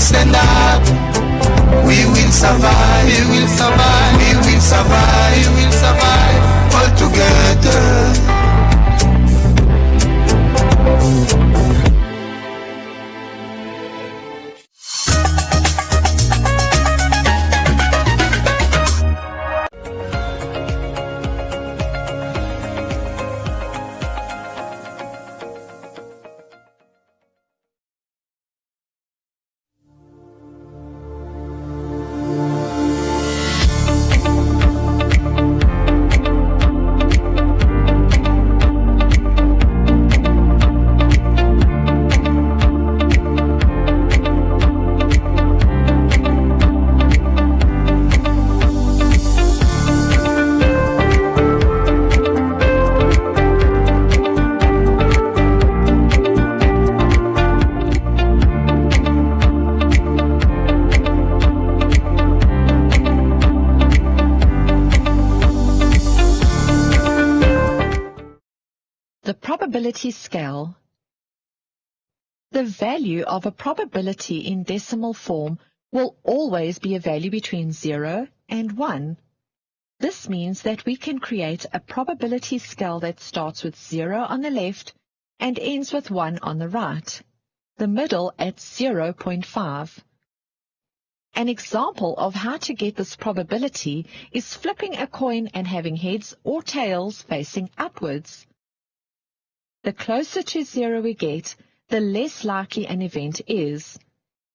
stand up. We will survive. We will survive. We will survive. We will survive. All together. The probability scale. The value of a probability in decimal form will always be a value between 0 and 1. This means that we can create a probability scale that starts with 0 on the left and ends with 1 on the right, the middle at 0.5. An example of how to get this probability is flipping a coin and having heads or tails facing upwards. The closer to 0 we get, the less likely an event is.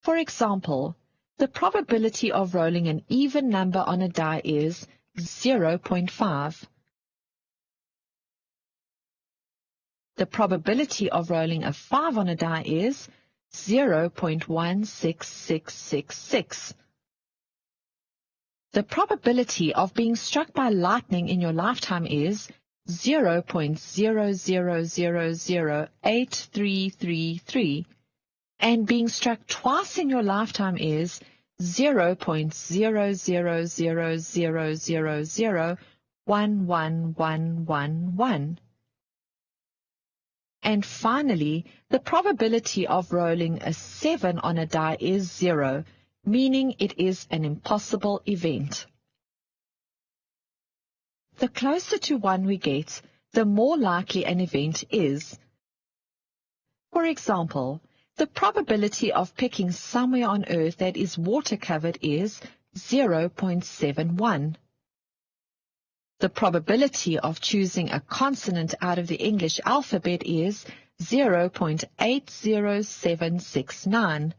For example, the probability of rolling an even number on a die is 0.5. The probability of rolling a 5 on a die is 0.16666. The probability of being struck by lightning in your lifetime is 0.00008333, and being struck twice in your lifetime is 0.000000111111. And finally, the probability of rolling a 7 on a die is 0, meaning it is an impossible event. The closer to 1 we get, the more likely an event is. For example, the probability of picking somewhere on Earth that is water-covered is 0.71. The probability of choosing a consonant out of the English alphabet is 0.80769.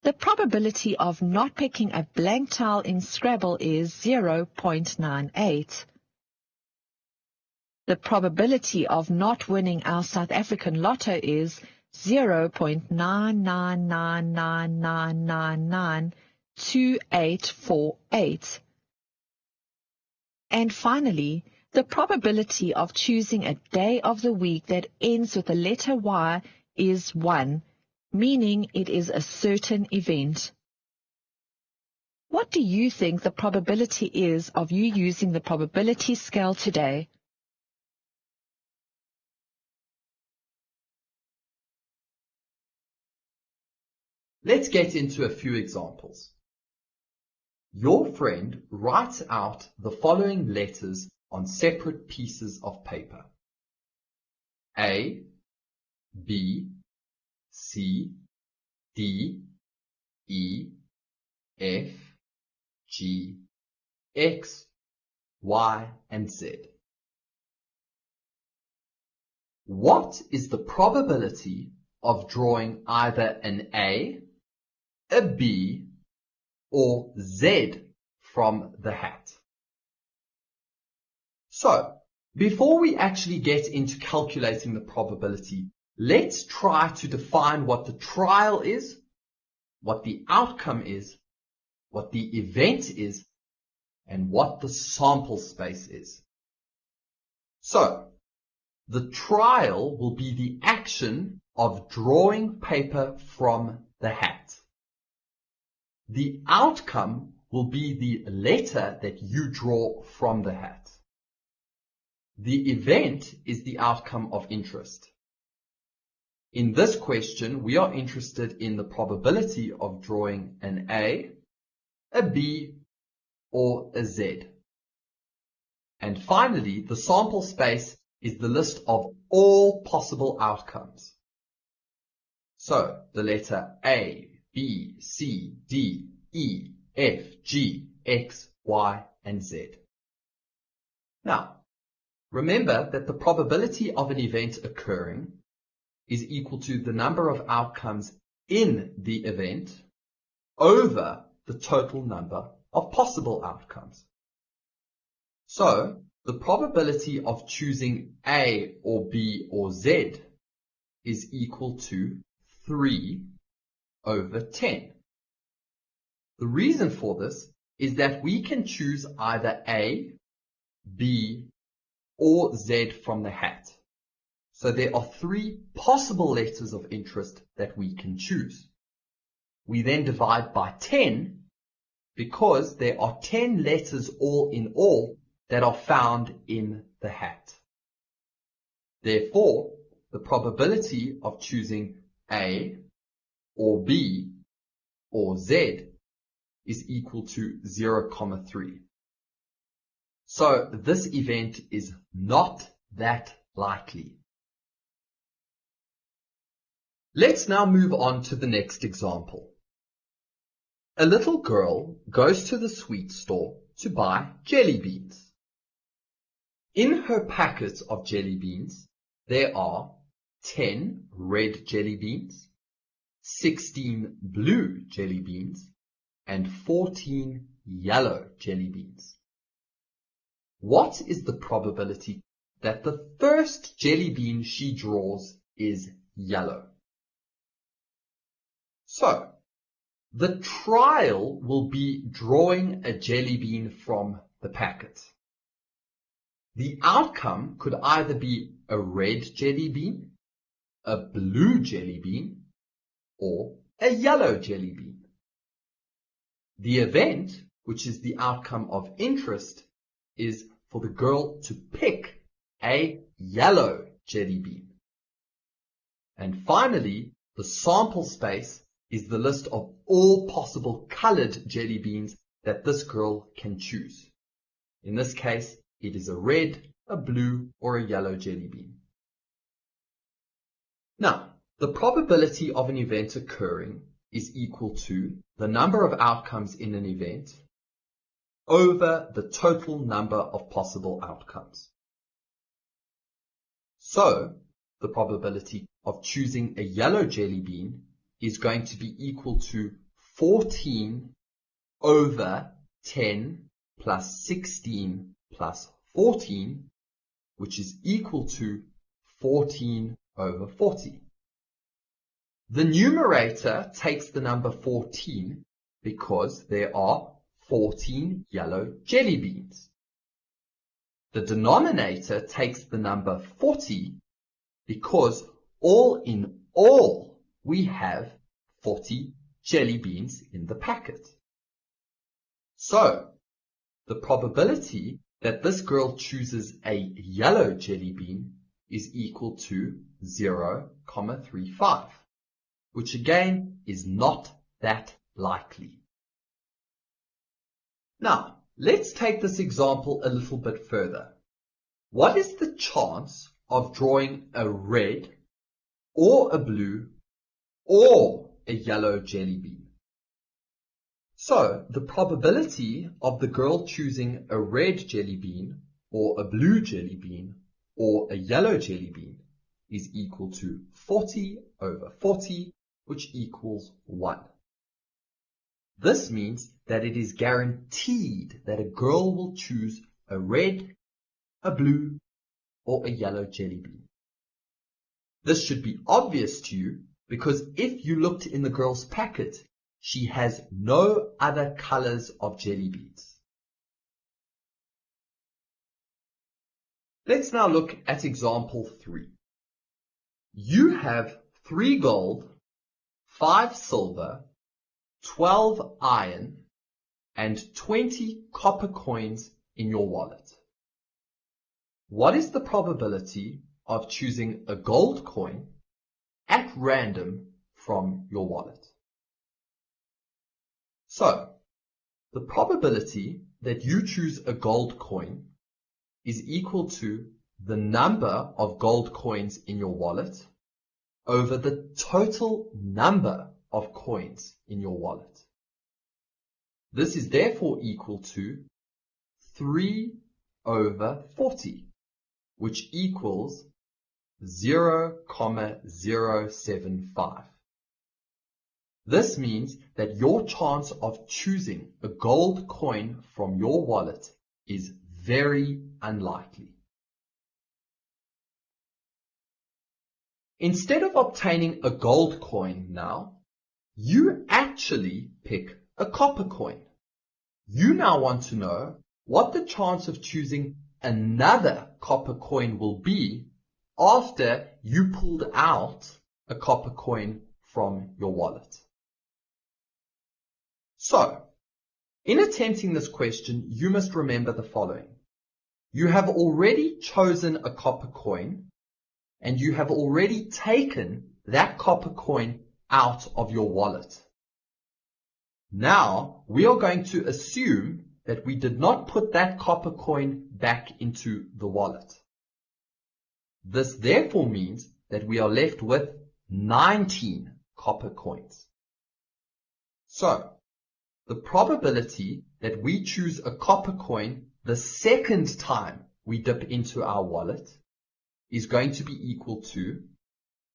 The probability of not picking a blank tile in Scrabble is 0.98. The probability of not winning our South African lotto is 0.99999992848. And finally, the probability of choosing a day of the week that ends with the letter Y is 1, meaning it is a certain event. What do you think the probability is of you using the probability scale today? Let's get into a few examples. Your friend writes out the following letters on separate pieces of paper: A, B, C, D, E, F, G, X, Y, and Z. What is the probability of drawing either an A, a B, or Z from the hat? So, before we actually get into calculating the probability, let's try to define what the trial is, what the outcome is, what the event is, and what the sample space is. So, the trial will be the action of drawing paper from the hat. The outcome will be the letter that you draw from the hat. The event is the outcome of interest. In this question, we are interested in the probability of drawing an A, B, or a Z. And finally, the sample space is the list of all possible outcomes. So, the letter A, B, C, D, E, F, G, X, Y, and Z. Now, remember that the probability of an event occurring is equal to the number of outcomes in the event over the total number of possible outcomes. So, the probability of choosing A or B or Z is equal to 3 over 10. The reason for this is that we can choose either A, B, or Z from the hat. So there are 3 possible letters of interest that we can choose. We then divide by 10 because there are 10 letters all in all that are found in the hat. Therefore, the probability of choosing A or B or Z is equal to 0,3. So this event is not that likely. Let's now move on to the next example. A little girl goes to the sweet store to buy jelly beans. In her packet of jelly beans, there are 10 red jelly beans, 16 blue jelly beans, and 14 yellow jelly beans. What is the probability that the first jelly bean she draws is yellow? So, the trial will be drawing a jelly bean from the packet. The outcome could either be a red jelly bean, a blue jelly bean, or a yellow jelly bean. The event, which is the outcome of interest, is for the girl to pick a yellow jelly bean. And finally, the sample space is the list of all possible colored jelly beans that this girl can choose. In this case, it is a red, a blue, or a yellow jelly bean. Now, the probability of an event occurring is equal to the number of outcomes in an event over the total number of possible outcomes. So, the probability of choosing a yellow jelly bean is going to be equal to 14 over 10 plus 16 plus 14, which is equal to 14 over 40. The numerator takes the number 14 because there are 14 yellow jelly beans. The denominator takes the number 40 because all in all we have 40 jelly beans in the packet. So, the probability that this girl chooses a yellow jelly bean is equal to 0,35, which again is not that likely. Now, let's take this example a little bit further. What is the chance of drawing a red or a blue or a yellow jelly bean? So, the probability of the girl choosing a red jelly bean or a blue jelly bean or a yellow jelly bean is equal to 40 over 40, which equals 1. This means that it is guaranteed that a girl will choose a red, a blue, or a yellow jelly bean. This should be obvious to you because if you looked in the girl's packet, she has no other colors of jelly beans. Let's now look at example 3. You have 3 gold, 5 silver, 12 iron, and 20 copper coins in your wallet. What is the probability of choosing a gold coin, at random from your wallet. So, the probability that you choose a gold coin is equal to the number of gold coins in your wallet over the total number of coins in your wallet. This is therefore equal to 3/40, which equals 0,075. This means that your chance of choosing a gold coin from your wallet is very unlikely. Instead of obtaining a gold coin now, you actually pick a copper coin. You now want to know what the chance of choosing another copper coin will be after you pulled out a copper coin from your wallet. So, in attempting this question, you must remember the following. You have already chosen a copper coin, and you have already taken that copper coin out of your wallet. Now, we are going to assume that we did not put that copper coin back into the wallet. This therefore means that we are left with 19 copper coins. So, the probability that we choose a copper coin the second time we dip into our wallet is going to be equal to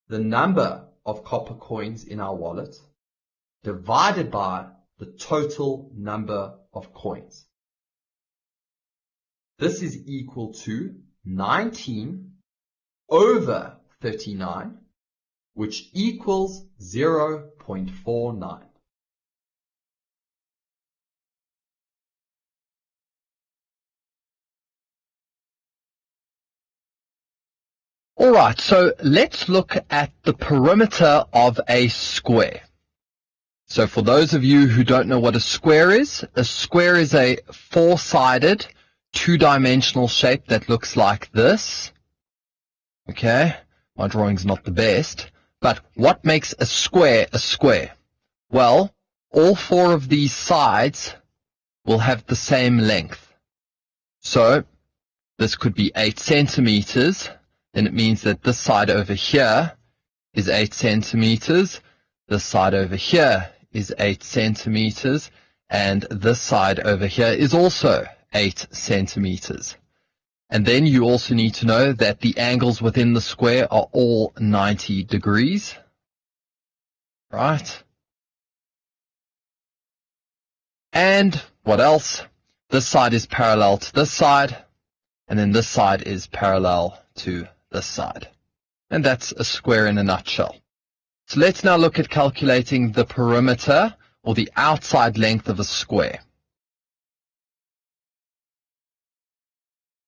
the number of copper coins in our wallet divided by the total number of coins. This is equal to 19 over 39, which equals 0.49. Alright, so let's look at the perimeter of a square. So for those of you who don't know what a square is a four-sided, two-dimensional shape that looks like this. Okay, my drawing's not the best, but what makes a square a square? Well, all four of these sides will have the same length. So this could be 8 centimeters. Then it means that this side over here is 8 centimeters, this side over here is 8 centimeters, and this side over here is also 8 centimeters. And then you also need to know that the angles within the square are all 90 degrees. Right? And what else? This side is parallel to this side, and then this side is parallel to this side. And that's a square in a nutshell. So let's now look at calculating the perimeter, or the outside length of a square.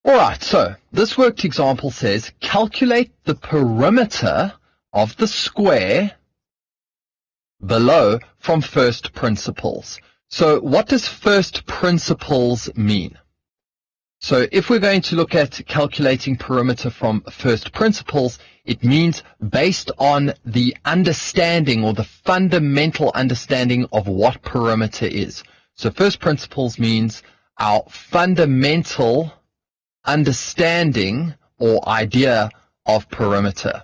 Alright, so this worked example says, calculate the perimeter of the square below from first principles. So what does first principles mean? So if we're going to look at calculating perimeter from first principles, it means based on the understanding or the fundamental understanding of what perimeter is. So first principles means our fundamental understanding or idea of perimeter.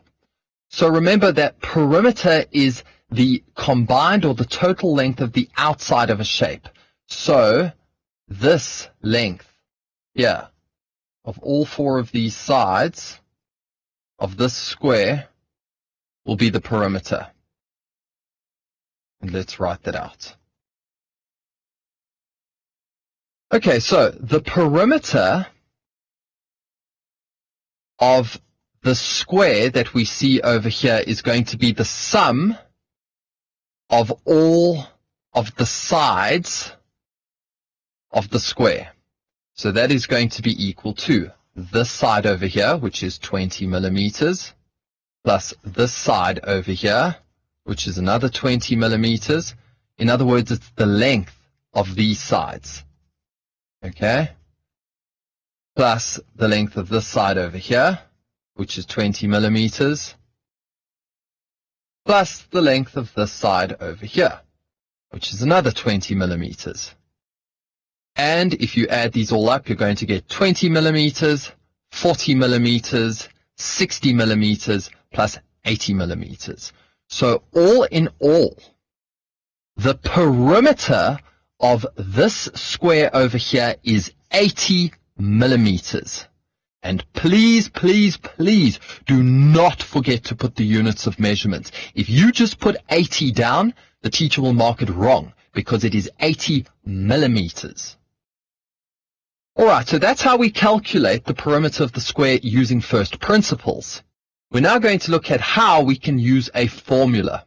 So remember that perimeter is the combined or the total length of the outside of a shape. So this length here of all four of these sides of this square will be the perimeter. And let's write that out. Okay, so the perimeter of the square that we see over here is going to be the sum of all of the sides of the square. So that is going to be equal to this side over here, which is 20 millimeters, plus this side over here, which is another 20 millimeters. In other words, it's the length of these sides. Okay? Plus the length of this side over here, which is 20 millimeters, plus the length of this side over here, which is another 20 millimeters. And if you add these all up, you're going to get 20 millimeters, 40 millimeters, 60 millimeters, plus 80 millimeters. So all in all, the perimeter of this square over here is 80 millimeters. And please, please, please do not forget to put the units of measurement. If you just put 80 down, the teacher will mark it wrong because it is 80 millimeters. Alright, so that's how we calculate the perimeter of the square using first principles. We're now going to look at how we can use a formula.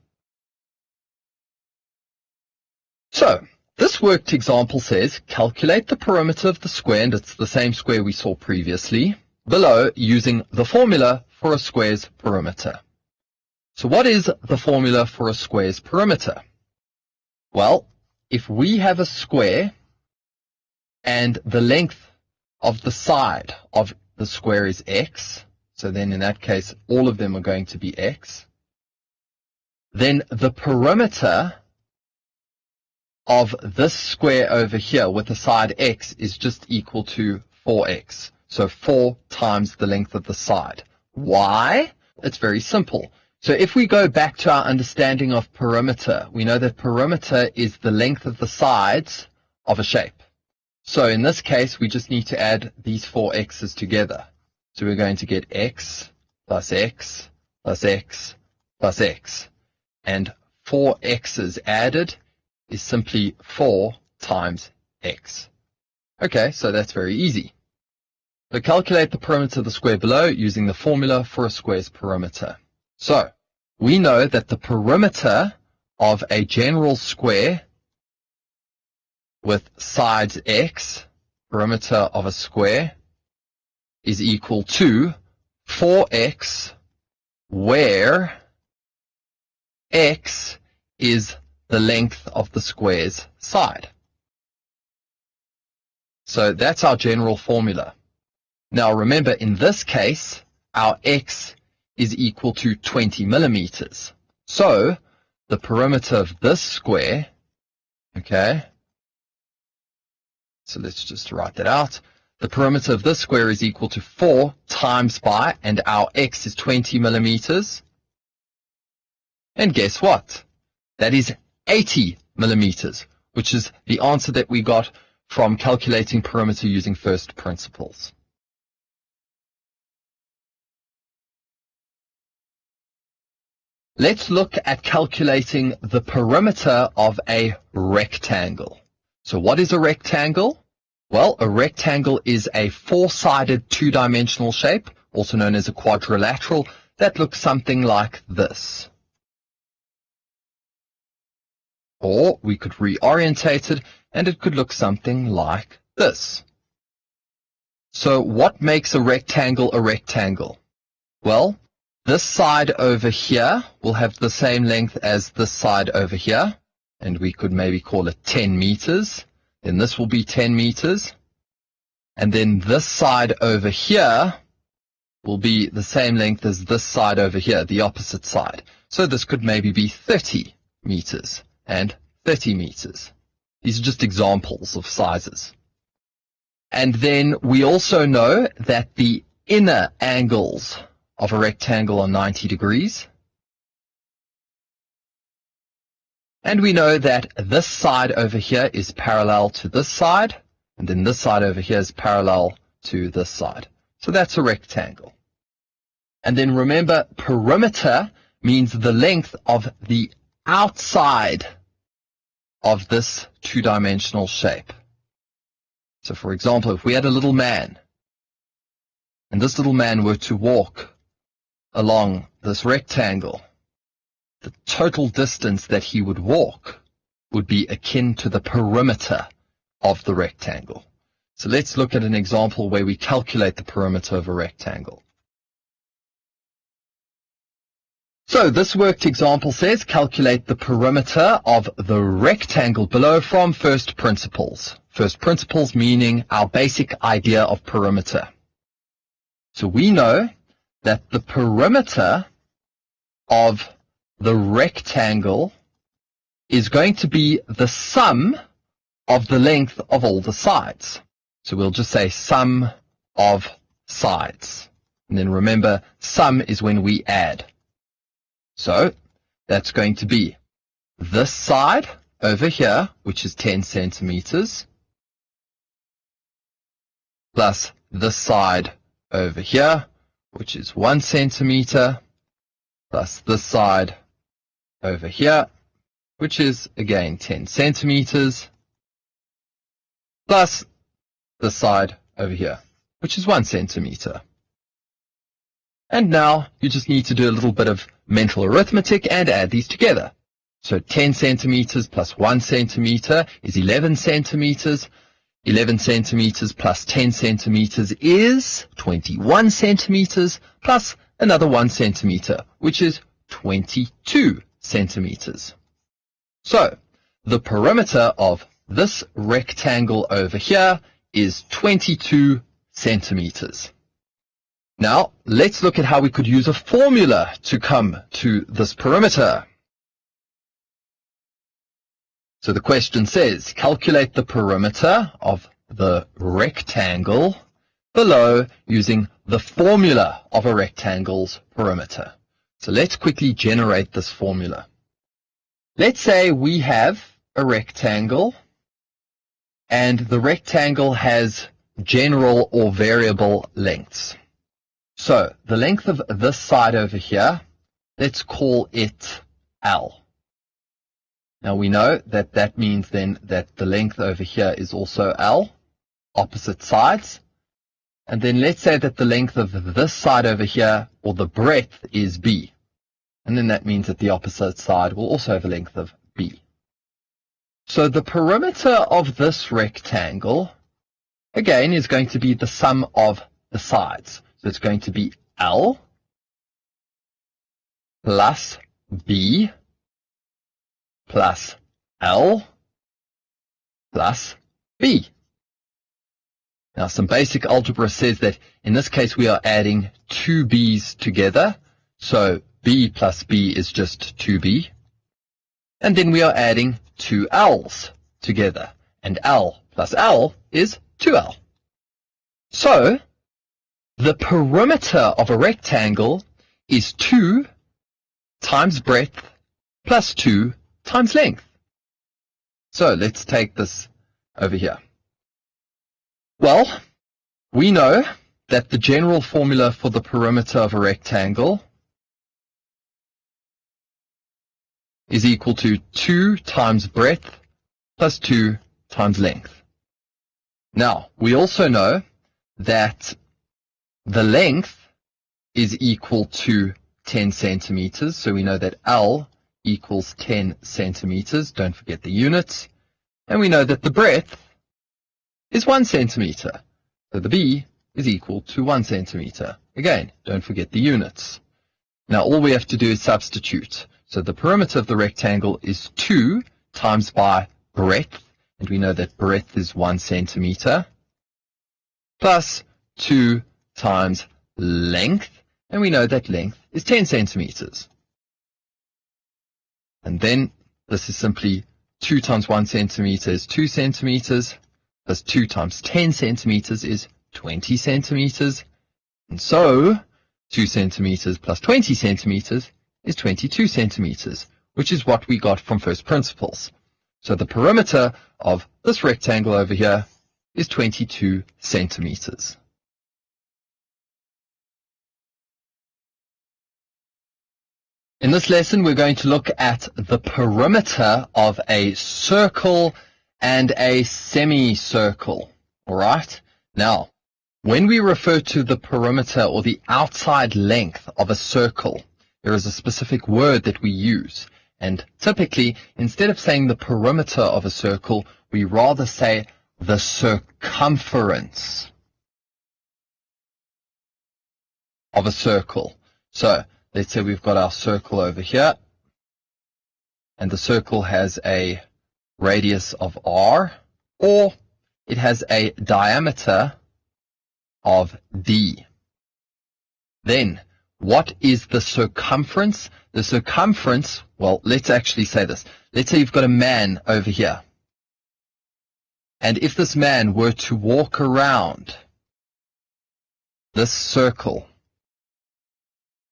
So, this worked example says, calculate the perimeter of the square, and it's the same square we saw previously, below using the formula for a square's perimeter. So what is the formula for a square's perimeter? Well, if we have a square and the length of the side of the square is x, so then in that case all of them are going to be x, then the perimeter of this square over here with the side x is just equal to 4x. So 4 times the length of the side. Why? It's very simple. So if we go back to our understanding of perimeter, we know that perimeter is the length of the sides of a shape. So in this case, we just need to add these 4 x's together. So we're going to get x plus x plus x plus x. And 4 x's added is simply 4 times x. Okay, so that's very easy. So calculate the perimeter of the square below using the formula for a square's perimeter. So we know that the perimeter of a general square with sides x, perimeter of a square, is equal to 4x, where x is the length of the square's side. So that's our general formula. Now remember, in this case, our x is equal to 20 millimeters. So the perimeter of this square, okay, so let's just write that out. The perimeter of this square is equal to 4 times pi, and our x is 20 millimeters. And guess what? That is 80 millimeters, which is the answer that we got from calculating perimeter using first principles. Let's look at calculating the perimeter of a rectangle. So what is a rectangle? Well, a rectangle is a four-sided two-dimensional shape, also known as a quadrilateral, that looks something like this. Or we could reorientate it, and it could look something like this. So what makes a rectangle a rectangle? Well, this side over here will have the same length as this side over here, and we could maybe call it 10 meters. Then this will be 10 meters. And then this side over here will be the same length as this side over here, the opposite side. So this could maybe be 30 meters and 30 meters. These are just examples of sizes. And then we also know that the inner angles of a rectangle are 90 degrees. And we know that this side over here is parallel to this side, and then this side over here is parallel to this side. So that's a rectangle. And then remember, perimeter means the length of the outside of this two-dimensional shape. So for example, if we had a little man, and this little man were to walk along this rectangle, the total distance that he would walk would be akin to the perimeter of the rectangle. So let's look at an example where we calculate the perimeter of a rectangle. So this worked example says calculate the perimeter of the rectangle below from first principles. First principles meaning our basic idea of perimeter. So we know that the perimeter of the rectangle is going to be the sum of the length of all the sides. So we'll just say sum of sides. And then remember, sum is when we add. So that's going to be this side over here, which is 10 centimeters, plus this side over here, which is 1 centimeter, plus this side over here, which is again 10 centimeters, plus the side over here, which is 1 centimeter. And now you just need to do a little bit of mental arithmetic and add these together. So 10 centimeters plus 1 centimeter is 11 centimeters. 11 centimeters plus 10 centimeters is 21 centimeters plus another 1 centimeter, which is 22 centimeters. So the perimeter of this rectangle over here is 22 centimeters. Now, let's look at how we could use a formula to come to this perimeter. So the question says, calculate the perimeter of the rectangle below using the formula of a rectangle's perimeter. So let's quickly generate this formula. Let's say we have a rectangle, and the rectangle has general or variable lengths. So the length of this side over here, let's call it L. Now we know that that means then that the length over here is also L, opposite sides. And then let's say that the length of this side over here, or the breadth, is B. And then that means that the opposite side will also have a length of B. So the perimeter of this rectangle, again, is going to be the sum of the sides. So it's going to be L plus B plus L plus B. Now some basic algebra says that in this case we are adding two B's together. So B plus B is just 2B. And then we are adding two L's together. And L plus L is 2L. So the perimeter of a rectangle is 2 times breadth plus 2 times length. So let's take this over here. Well, we know that the general formula for the perimeter of a rectangle is equal to 2 times breadth plus 2 times length. Now, we also know that the length is equal to 10 centimeters, so we know that L equals 10 centimeters. Don't forget the units. And we know that the breadth is 1 centimeter. So the B is equal to 1 centimeter. Again, don't forget the units. Now all we have to do is substitute. So the perimeter of the rectangle is 2 times by breadth, and we know that breadth is 1 centimeter, plus 2 times length, and we know that length is 10 centimeters. And then this is simply 2 times 1 centimeter is 2 centimeters, plus 2 times 10 centimeters is 20 centimeters. And so 2 centimeters plus 20 centimeters is 22 centimeters, which is what we got from first principles. So the perimeter of this rectangle over here is 22 centimeters. In this lesson, we're going to look at the perimeter of a circle and a semicircle. All right? Now, when we refer to the perimeter or the outside length of a circle, there is a specific word that we use. And typically, instead of saying the perimeter of a circle, we rather say the circumference of a circle. So, let's say we've got our circle over here, and the circle has a radius of r, or it has a diameter of d. Then, what is the circumference? the circumference, well, let's actually say this. Let's say you've got a man over here. And if this man were to walk around this circle,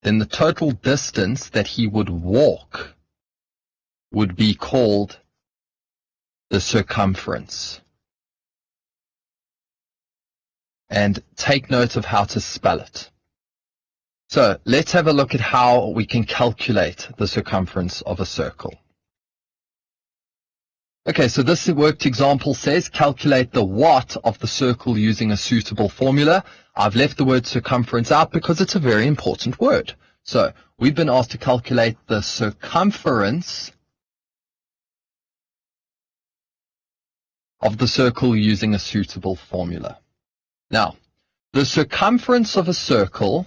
then the total distance that he would walk would be called the circumference. And take note of how to spell it. So let's have a look at how we can calculate the circumference of a circle. Okay, so this worked example says calculate the what of the circle using a suitable formula. I've left the word circumference out because it's a very important word. So we've been asked to calculate the circumference of the circle using a suitable formula. Now, the circumference of a circle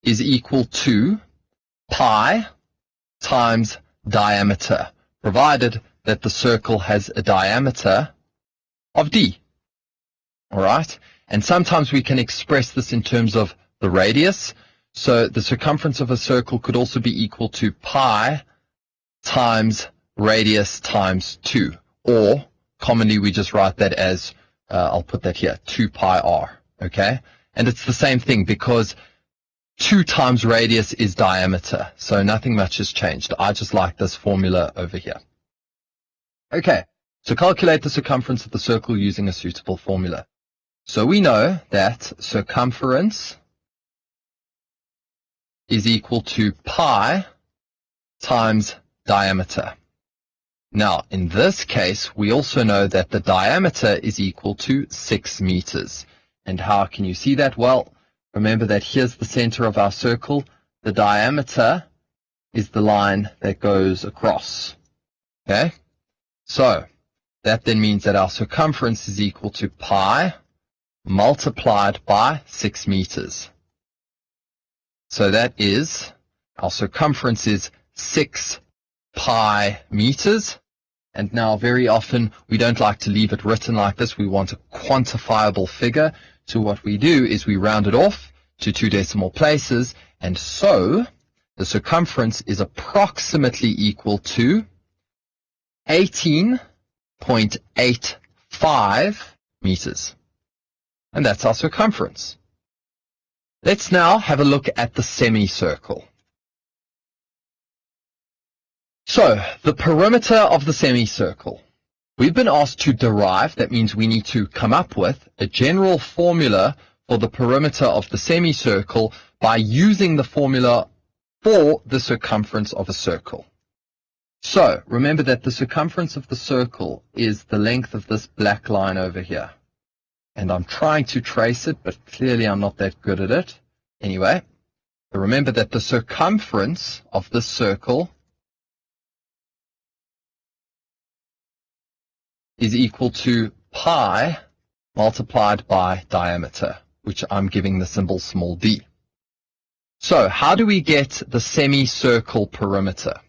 is equal to pi times diameter, provided that the circle has a diameter of d. Alright? And sometimes we can express this in terms of the radius. So the circumference of a circle could also be equal to pi times radius times 2. Or, commonly we just write that as, I'll put that here, 2 pi r. Okay? And it's the same thing because 2 times radius is diameter, so nothing much has changed. I just like this formula over here. Okay, so calculate the circumference of the circle using a suitable formula. So we know that circumference is equal to pi times diameter. Now, in this case, we also know that the diameter is equal to 6 meters. And how can you see that? Well, remember that here's the center of our circle. The diameter is the line that goes across. Okay? So, that then means that our circumference is equal to pi multiplied by 6 meters. So that is, our circumference is 6 pi meters. And now very often we don't like to leave it written like this. We want a quantifiable figure. So what we do is we round it off to 2 decimal places. And so the circumference is approximately equal to 18.85 meters. And that's our circumference. Let's now have a look at the semicircle. So, the perimeter of the semicircle. We've been asked to derive, that means we need to come up with a general formula for the perimeter of the semicircle by using the formula for the circumference of a circle. So, remember that the circumference of the circle is the length of this black line over here. And I'm trying to trace it, but clearly I'm not that good at it. Anyway, remember that the circumference of this circle is equal to pi multiplied by diameter, which I'm giving the symbol small d. So, how do we get the semicircle perimeter?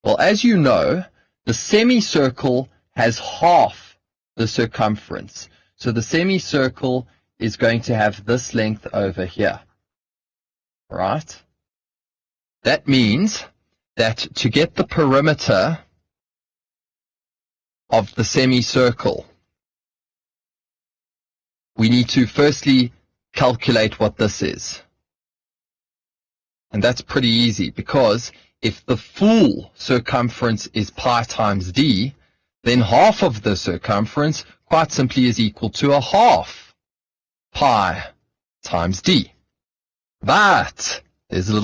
Well, as you know, the semicircle has half the circumference. So the semicircle is going to have this length over here. Right? That means that to get the perimeter of the semicircle, we need to firstly calculate what this is. And that's pretty easy because if the full circumference is pi times d, then half of the circumference quite simply is equal to a half pi times d. But there's a little